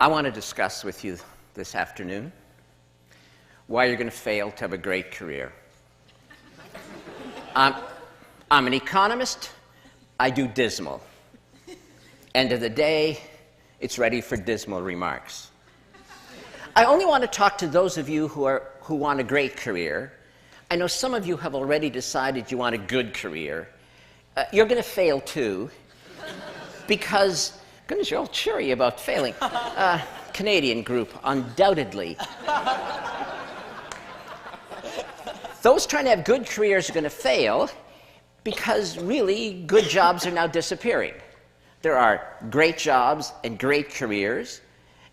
I want to discuss with you this afternoon why you're going to fail to have a great career. I'm an economist. I do dismal. End of the day, it's ready for dismal remarks. I only want to talk to those of you who want a great career. I know some of you have already decided you want a good career. You're going to fail too, because, goodness, you're all cheery about failing. Canadian group, undoubtedly. Those trying to have good careers are going to fail because really good jobs are now disappearing. There are great jobs and great careers,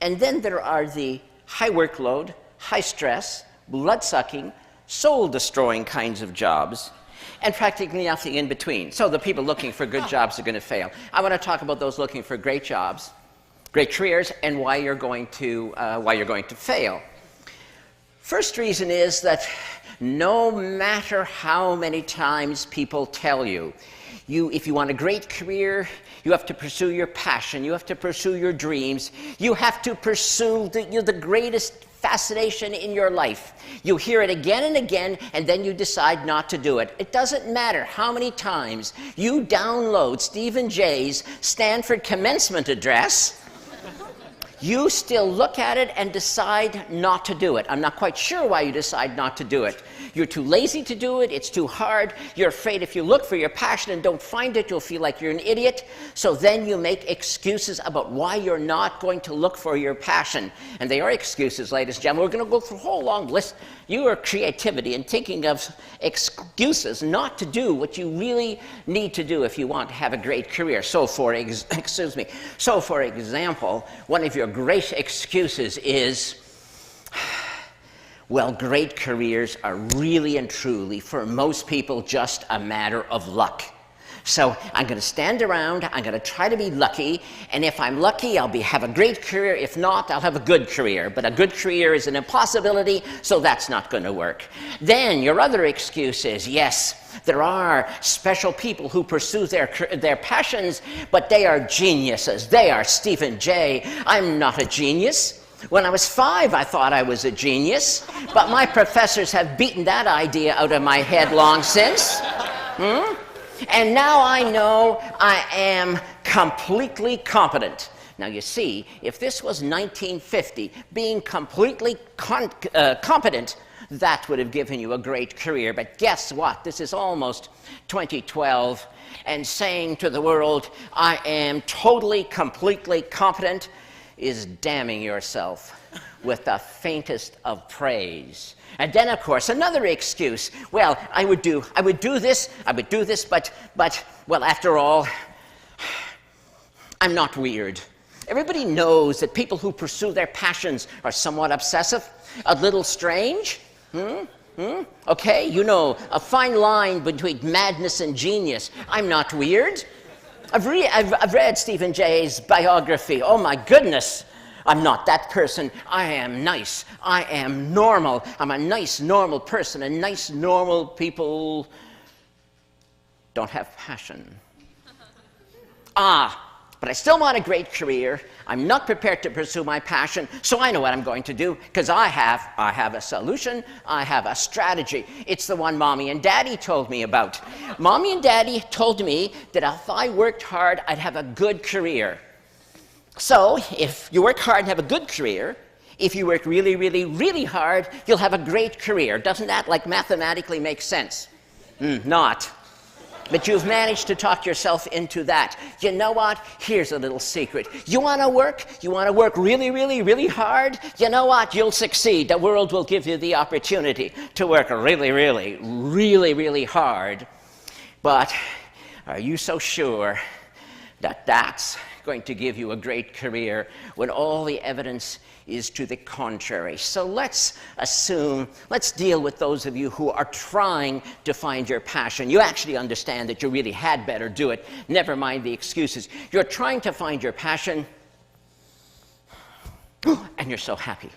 and then there are the high workload, high stress, blood-sucking, soul-destroying kinds of jobs, and practically nothing in between. So the people looking for good jobs are going to fail. I want to talk about those looking for great jobs, great careers, and why you're going to fail. First reason is that no matter how many times people tell you, if you want a great career, you have to pursue your passion, you have to pursue your dreams, you have to pursue the greatest fascination in your life. You hear it again and again, and then you decide not to do it. It doesn't matter how many times you download Stephen Jay's Stanford commencement address, you still look at it and decide not to do it. I'm not quite sure why you decide not to do it. You're too lazy to do it, it's too hard, you're afraid if you look for your passion and don't find it, you'll feel like you're an idiot. So then you make excuses about why you're not going to look for your passion. And they are excuses, ladies and gentlemen. We're going to go through a whole long list. Your creativity and thinking of excuses not to do what you really need to do if you want to have a great career. So for example, one of your great excuses is, well, great careers are really and truly, for most people, just a matter of luck. So I'm going to stand around, I'm going to try to be lucky, and if I'm lucky, I'll have a great career. If not, I'll have a good career. But a good career is an impossibility, so that's not going to work. Then your other excuse is, yes, there are special people who pursue their passions, but they are geniuses. They are Stephen Jay. I'm not a genius. When I was 5, I thought I was a genius, but my professors have beaten that idea out of my head long since. And now I know I am completely competent. Now you see, if this was 1950, being completely competent, that would have given you a great career. But guess what? This is almost 2012, and saying to the world, I am totally, completely competent, is damning yourself with the faintest of praise. And then, of course, another excuse. Well, I would do this, but, well, after all, I'm not weird. Everybody knows that people who pursue their passions are somewhat obsessive, a little strange. Okay, you know, a fine line between madness and genius. I'm not weird. I've read Stephen Jay's biography. Oh, my goodness. I'm not that person. I am nice. I am normal. I'm a nice, normal person, and nice, normal people don't have passion. But I still want a great career. I'm not prepared to pursue my passion, so I know what I'm going to do, because I have a solution. I have a strategy. It's the one Mommy and Daddy told me about. Mommy and Daddy told me that if I worked hard, I'd have a good career. So if you work hard and have a good career, if you work really, really, really hard, you'll have a great career. Doesn't that, like, mathematically make sense? Not. But you've managed to talk yourself into that. You know what? Here's a little secret. You want to work really, really, really hard? You know what? You'll succeed. The world will give you the opportunity to work really, really, really, really hard. But are you so sure that that's going to give you a great career when all the evidence is to the contrary? So let's deal with those of you who are trying to find your passion. You actually understand that you really had better do it. Never mind the excuses. You're trying to find your passion, and you're so happy.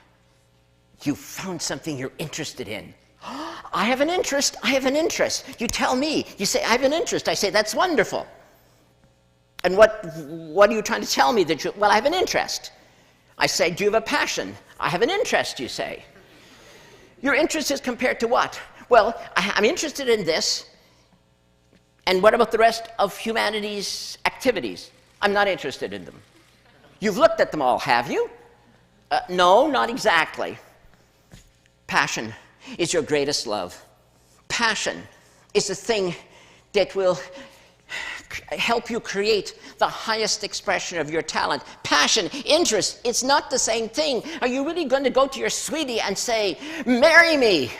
You found something you're interested in. I have an interest. You tell me. You say, I have an interest. I say, that's wonderful. And what are you trying to tell me? Well, I have an interest. I say, do you have a passion? I have an interest, you say. Your interest is compared to what? Well, I'm interested in this. And what about the rest of humanity's activities? I'm not interested in them. You've looked at them all, have you? No, not exactly. Passion is your greatest love. Passion is the thing that will help you create the highest expression of your talent. Passion, interest, it's not the same thing. Are you really going to go to your sweetie and say, marry me?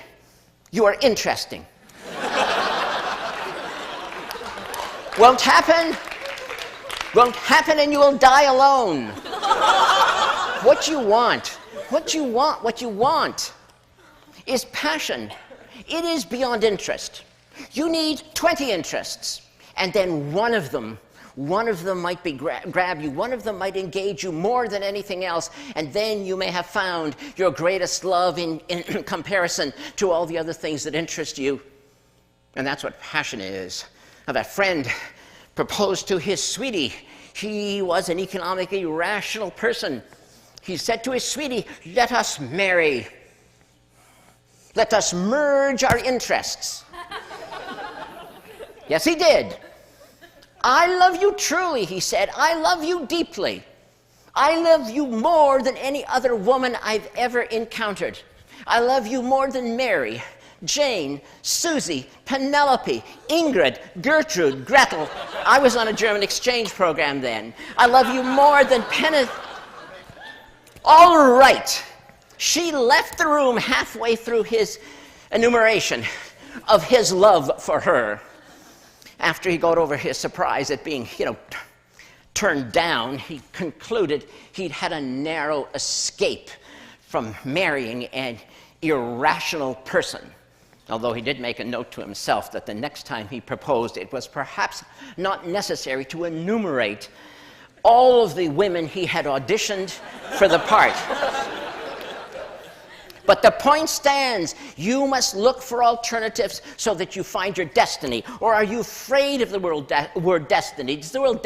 You are interesting. Won't happen. Won't happen, and you will die alone. What you want is passion. It is beyond interest. You need 20 interests, and then one of them might grab you, one of them might engage you more than anything else, and then you may have found your greatest love in comparison to all the other things that interest you. And that's what passion is. Now, that friend proposed to his sweetie. He was an economically rational person. He said to his sweetie, let us marry. Let us merge our interests. Yes, he did. I love you truly, he said. I love you deeply. I love you more than any other woman I've ever encountered. I love you more than Mary, Jane, Susie, Penelope, Ingrid, Gertrude, Gretel. I was on a German exchange program then. I love you more than All right. She left the room halfway through his enumeration of his love for her. After he got over his surprise at being, turned down, he concluded he'd had a narrow escape from marrying an irrational person. Although he did make a note to himself that the next time he proposed, it was perhaps not necessary to enumerate all of the women he had auditioned for the part. But the point stands. You must look for alternatives so that you find your destiny. Or are you afraid of the word destiny? Does the word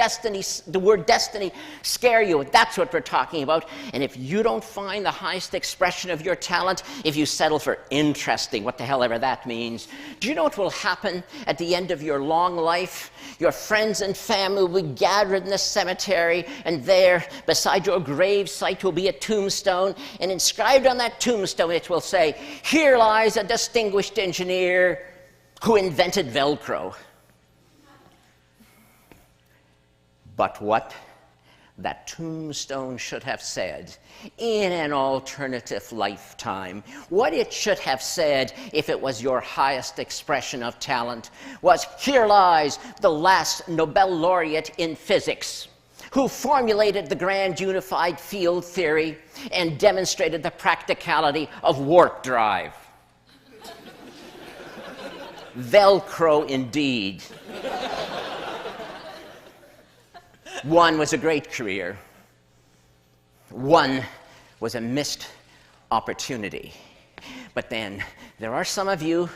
destiny scare you? That's what we're talking about. And if you don't find the highest expression of your talent, if you settle for interesting, what the hell ever that means, do you know what will happen at the end of your long life? Your friends and family will be gathered in the cemetery, and there, beside your grave site, will be a tombstone, and inscribed on that tombstone it will say, "Here lies a distinguished engineer who invented Velcro." But what that tombstone should have said in an alternative lifetime, what it should have said if it was your highest expression of talent, was, "Here lies the last Nobel laureate in physics, who formulated the grand unified field theory and demonstrated the practicality of warp drive." Velcro indeed. One was a great career. One was a missed opportunity. But then there are some of you,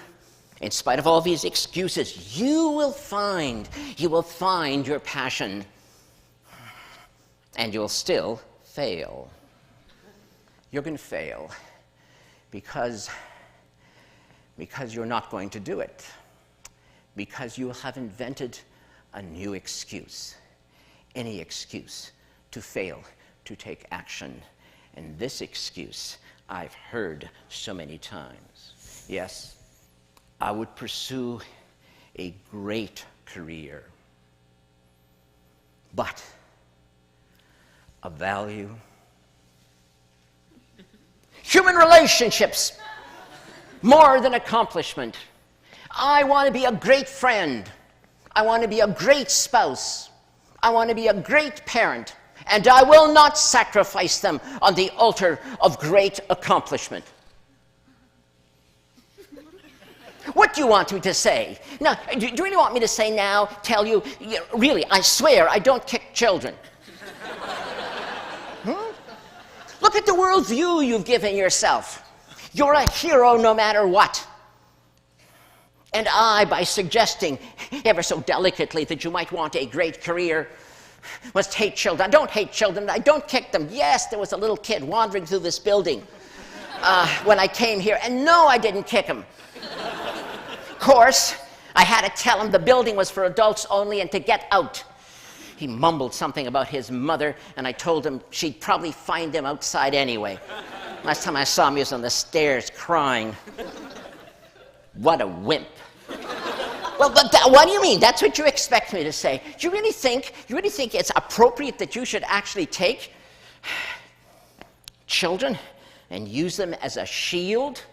in spite of all these excuses, you will find your passion, and you'll still fail. You're going to fail because you're not going to do it, because you have invented a new excuse. Any excuse to fail to take action. And this excuse I've heard so many times. Yes, I would pursue a great career, but a value. Human relationships, more than accomplishment. I want to be a great friend. I want to be a great spouse. I want to be a great parent, and I will not sacrifice them on the altar of great accomplishment. What do you want me to say? Now, do you really want me to say now, tell you, really, I swear I don't kick children? Look at the worldview you've given yourself. You're a hero no matter what. And I, by suggesting ever so delicately that you might want a great career, Must hate children. I don't hate children. I don't kick them. Yes, there was a little kid wandering through this building when I came here, and no, I didn't kick him. Of course, I had to tell him the building was for adults only and to get out. He mumbled something about his mother, and I told him she'd probably find him outside anyway. Last time I saw him, he was on the stairs crying. What a wimp. Well, what do you mean? That's what you expect me to say. Do you really think it's appropriate that you should actually take children and use them as a shield?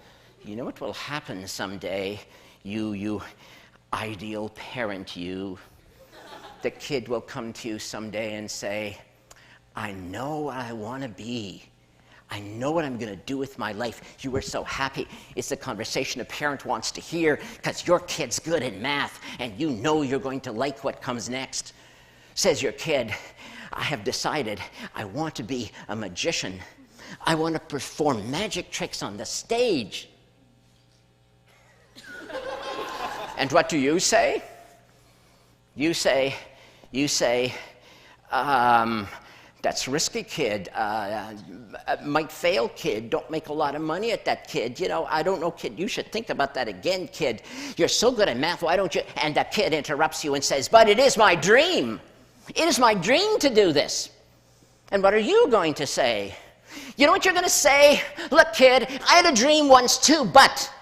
You know what will happen someday? You ideal parent, you. The kid will come to you someday and say, I know what I want to be. I know what I'm going to do with my life. You were so happy. It's the conversation a parent wants to hear because your kid's good at math and you know you're going to like what comes next. Says your kid, I have decided I want to be a magician. I want to perform magic tricks on the stage. And what do you say? You say, that's risky, kid. Might fail, kid. Don't make a lot of money at that, kid. You know, I don't know, kid. You should think about that again, kid. You're so good at math. Why don't you? And the kid interrupts you and says, but it is my dream. It is my dream to do this. And what are you going to say? You know what you're going to say? Look, kid, I had a dream once too, but.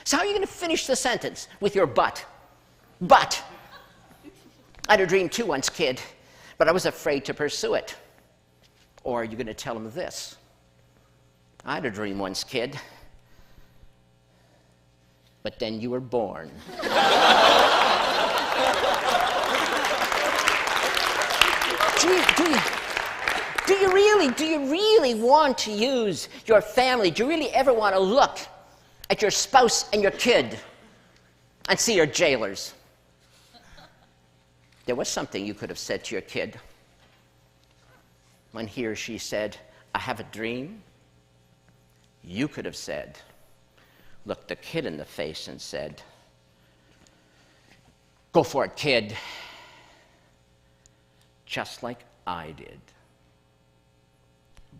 So how are you going to finish the sentence with your but? But. I had a dream too once, kid, but I was afraid to pursue it. Or are you going to tell him this? I had a dream once, kid, but then you were born. Do you really want to use your family? Do you really ever want to look at your spouse and your kid and see your jailers? There was something you could have said to your kid when he or she said, I have a dream. You could have said, looked the kid in the face and said, go for it, kid, just like I did.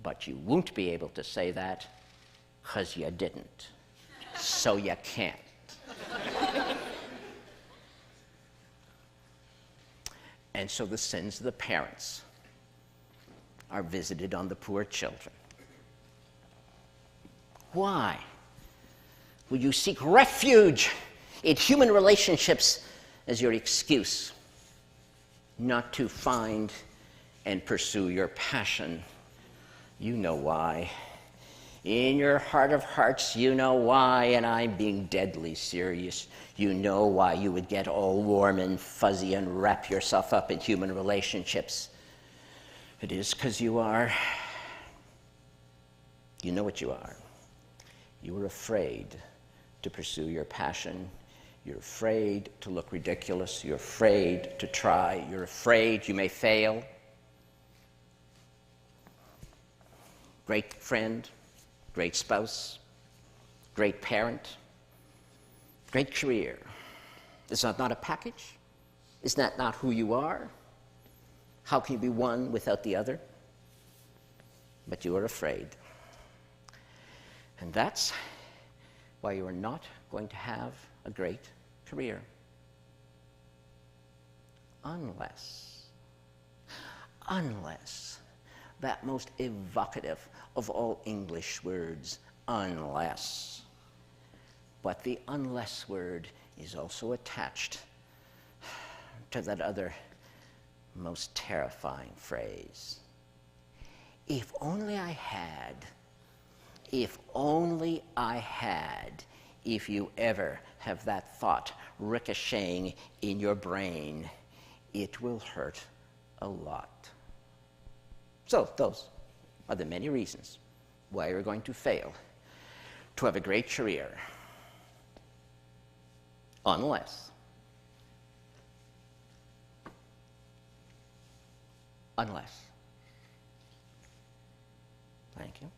But you won't be able to say that because you didn't. So you can't. And so the sins of the parents are visited on the poor children. Why will you seek refuge in human relationships as your excuse not to find and pursue your passion? You know why. In your heart of hearts, you know why, and I'm being deadly serious. You know why you would get all warm and fuzzy and wrap yourself up in human relationships. It is because you are. You know what you are. You are afraid to pursue your passion. You're afraid to look ridiculous. You're afraid to try. You're afraid you may fail. Great friend, great spouse, great parent, great career. Is that not a package? Is that not who you are? How can you be one without the other? But you are afraid. And that's why you are not going to have a great career. Unless that most evocative of all English words, unless. But the unless word is also attached to that other most terrifying phrase. If only I had, if only I had, if you ever have that thought ricocheting in your brain, it will hurt a lot. So those are the many reasons why you're going to fail to have a great career. Unless Thank you.